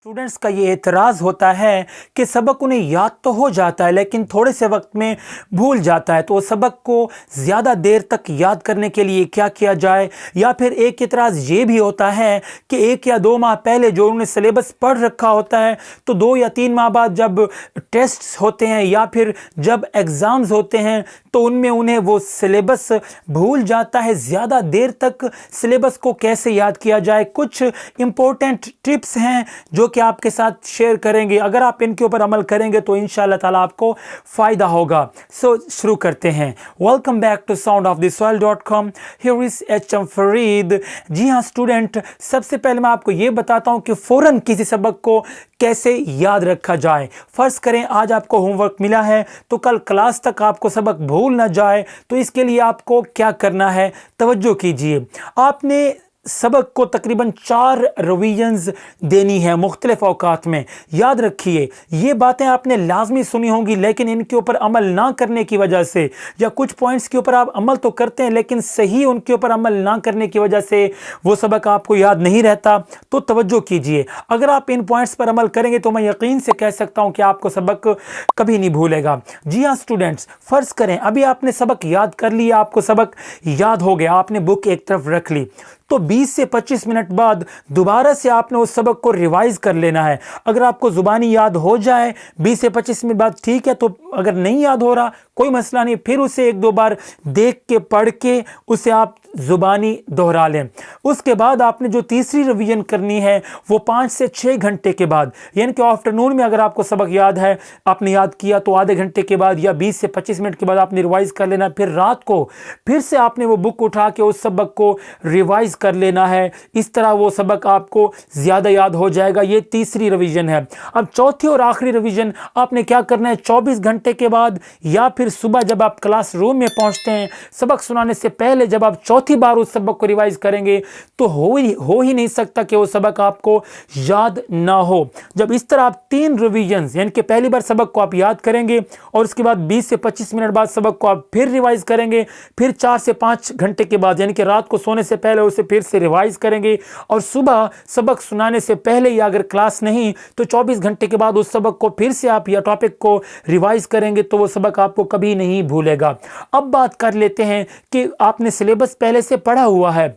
Students का ये एतराज़ होता है कि सबक उन्हें याद तो हो जाता है लेकिन थोड़े से वक्त में भूल जाता है। तो वो सबक को ज़्यादा देर तक याद करने के लिए क्या किया जाए। या फिर एक एतराज़ ये भी होता है कि 1 या 2 माह पहले जो उन्होंने सिलेबस पढ़ रखा होता है तो 2 या 3 माह बाद जब टेस्ट्स होते हैं या फिर जब एग्ज़ाम्स होते हैं तो उनमें उन्हें वो सिलेबस भूल जाता है। ज़्यादा देर तक सिलेबस को कैसे याद किया जाए, कुछ इम्पोर्टेंट टिप्स हैं जो कि आपके साथ शेयर करेंगे। अगर आप इनके ऊपर अमल करेंगे तो इंशाअल्लाह ताला आपको फ़ायदा होगा। शुरू करते हैं। Welcome back to soundofthesoil.com। Here is HM Farid. जी हाँ स्टूडेंट, सबसे पहले मैं आपको ये बताता हूँ कि फ़ौरन किसी सबक को कैसे याद रखा जाए। फ़र्ज़ करें आज आपको होमवर्क मिला है तो कल क्लास तक आपको सबक भूल ना जाए, तो इसके लिए आपको क्या करना है, तवज्जो कीजिए। आपने सबक को तकरीबन 4 रिवीजन्स देनी है मुख्तलिफ औकात में। याद रखिए ये बातें आपने लाजमी सुनी होंगी लेकिन इनके ऊपर अमल ना करने की वजह से, या कुछ पॉइंट्स के ऊपर आप अमल तो करते हैं लेकिन सही उनके ऊपर अमल ना करने की वजह से वो सबक आपको याद नहीं रहता। तो तवज्जो कीजिए, अगर आप इन पॉइंट्स पर अमल करेंगे तो मैं यकीन से कह सकता हूँ कि आपको सबक कभी नहीं भूलेगा। जी हाँ स्टूडेंट्स, फ़र्ज़ करें अभी आपने सबक याद कर लिया, आपको सबक याद हो गया, आपने बुक एक तरफ रख ली, तो 20 से 25 मिनट बाद दोबारा से आपने उस सबक को रिवाइज कर लेना है। अगर आपको ज़ुबानी याद हो जाए 20 से 25 मिनट बाद ठीक है, तो अगर नहीं याद हो रहा कोई मसला नहीं, फिर उसे 1-2 बार देख के पढ़ के उसे आप ज़ुबानी दोहरा लें। उसके बाद आपने जो तीसरी रिवीजन करनी है वो 5 से 6 घंटे के बाद, यानी कि आफ्टरनून में अगर आपको सबक याद है, आपने याद किया तो आधे घंटे के बाद या 20 से 25 मिनट के बाद आपने रिवाइज कर लेना। फिर रात को फिर से आपने वो बुक उठा के उस सबक को रिवाइज कर लेना है। इस तरह वो सबक आपको ज़्यादा याद हो जाएगा। ये तीसरी रिवीजन है। अब चौथी और आखिरी रिवीजन आपने क्या करना है, 24 घंटे के बाद या फिर सुबह जब आप क्लासरूम में पहुंचते हैं, सबक सुनाने से पहले जब आप चौथी बार उस सबक को रिवाइज करेंगे तो हो ही नहीं सकता कि वो सबक आपको याद ना हो। जब इस तरह आप 3 रिवीजन, यानी कि पहली बार सबक को आप याद करेंगे और उसके बाद 20 से 25 मिनट बाद सबक को आप फिर रिवाइज करेंगे, फिर 4 से 5 घंटे के बाद यानी कि रात को सोने से पहले उसे फिर से रिवाइज करेंगे, और सुबह सबक सुनाने से पहले या अगर क्लास नहीं तो 24 घंटे के बाद उस सबक को फिर से आप या टॉपिक को रिवाइज करेंगे, तो वो सबक आपको कभी नहीं भूलेगा। अब बात कर लेते हैं कि आपने सिलेबस पहले से पढ़ा हुआ है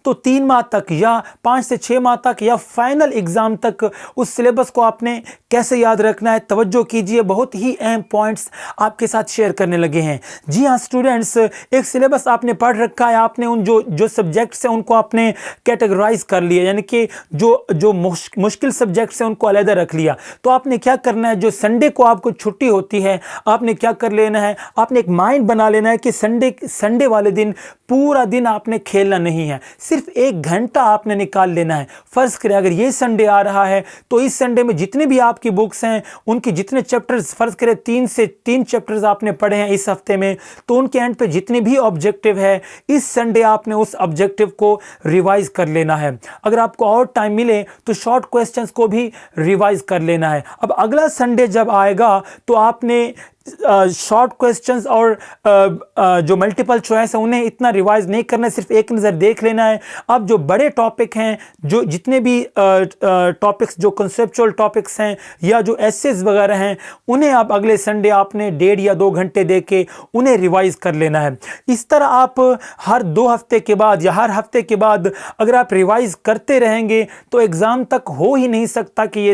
तो 3 माह तक या 5 से 6 माह तक या फाइनल एग्ज़ाम तक उस सिलेबस को आपने कैसे याद रखना है। तवज्जो कीजिए, बहुत ही अहम पॉइंट्स आपके साथ शेयर करने लगे हैं। जी हाँ स्टूडेंट्स, एक सिलेबस आपने पढ़ रखा है, आपने उन जो सब्जेक्ट्स हैं उनको आपने कैटेगराइज कर लिया, यानी कि जो मुश्किल सब्जेक्ट्स हैं उनको अलग रख लिया। तो आपने क्या करना है, जो संडे को आपको छुट्टी होती है आपने क्या कर लेना है, आपने एक माइंड बना लेना है कि संडे वाले दिन पूरा दिन आपने खेलना नहीं है, सिर्फ 1 घंटा आपने निकाल लेना है। फ़र्ज़ करें अगर ये संडे आ रहा है तो इस संडे में जितने भी आपकी बुक्स हैं उनके जितने चैप्टर्स, फ़र्ज़ करें 3 चैप्टर्स आपने पढ़े हैं इस हफ्ते में, तो उनके एंड पे जितने भी ऑब्जेक्टिव है इस संडे आपने उस ऑब्जेक्टिव को रिवाइज कर लेना है। अगर आपको और टाइम मिले तो शॉर्ट क्वेश्चंस को भी रिवाइज कर लेना है। अब अगला संडे जब आएगा तो आपने शॉर्ट क्वेश्चंस और जो मल्टीपल चॉइस है उन्हें इतना रिवाइज नहीं करना है, सिर्फ एक नज़र देख लेना है। अब जो बड़े टॉपिक हैं, जो जितने भी टॉपिक्स जो कंसेप्चुअल टॉपिक्स हैं या जो एसेस वगैरह हैं, उन्हें आप अगले संडे आपने 1.5 या 2 घंटे दे के उन्हें रिवाइज कर लेना है। इस तरह आप हर 2 हफ्ते के बाद या हर हफ्ते के बाद अगर आप रिवाइज करते रहेंगे तो एग्ज़ाम तक हो ही नहीं सकता कि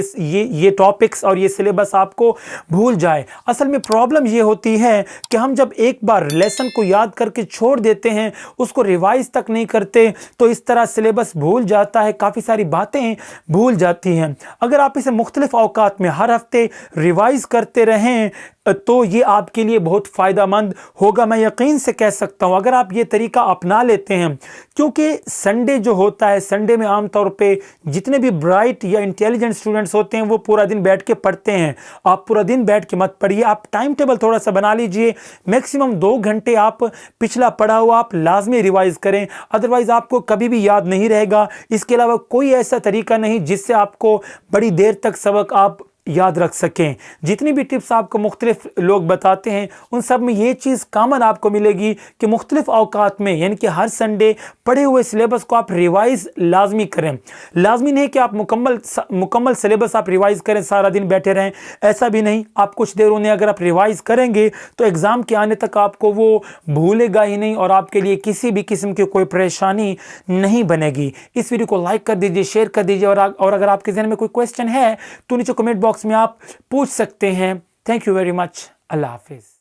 ये टॉपिक्स और ये सिलेबस आपको भूल जाए। असल में प्रॉब्लम ये होती है कि हम जब एक बार लेसन को याद करके छोड़ देते हैं, उसको रिवाइज तक नहीं करते, तो इस तरह सिलेबस भूल जाता है, काफ़ी सारी बातें भूल जाती हैं। अगर आप इसे मुख्तलिफ औकात में हर हफ्ते रिवाइज करते रहें तो ये आपके लिए बहुत फ़ायदेमंद होगा। मैं यकीन से कह सकता हूँ अगर आप ये तरीका अपना लेते हैं, क्योंकि संडे जो होता है, संडे में आमतौर पे जितने भी ब्राइट या इंटेलिजेंट स्टूडेंट्स होते हैं वो पूरा दिन बैठ के पढ़ते हैं। आप पूरा दिन बैठ के मत पढ़िए, आप टाइम टेबल थोड़ा सा बना लीजिए, मैक्सिमम 2 घंटे आप पिछला पढ़ा हुआ आप लाजमी रिवाइज करें, अदरवाइज़ आपको कभी भी याद नहीं रहेगा। इसके अलावा कोई ऐसा तरीका नहीं जिससे आपको बड़ी देर तक सबक आप याद रख सकें। जितनी भी टिप्स आपको मुख्तलिफ लोग बताते हैं उन सब में ये चीज़ कॉमन आपको मिलेगी कि मुख्तलिफ औकात में, यानी कि हर संडे पढ़े हुए सिलेबस को आप रिवाइज़ लाजमी करें। लाजमी नहीं कि आप मुकम्मल सिलेबस आप रिवाइज़ करें, सारा दिन बैठे रहें, ऐसा भी नहीं। आप कुछ देर उन्हें अगर आप रिवाइज़ करेंगे तो एग्ज़ाम के आने तक आपको वो भूलेगा ही नहीं और आपके लिए किसी भी किस्म की कोई परेशानी नहीं बनेगी। इस वीडियो को लाइक कर दीजिए, शेयर कर दीजिए और अगर आपके जहन में कोई क्वेश्चन है तो नीचे कमेंट बॉक्स में आप पूछ सकते हैं। Thank you very much. अल्लाह हाफिज़।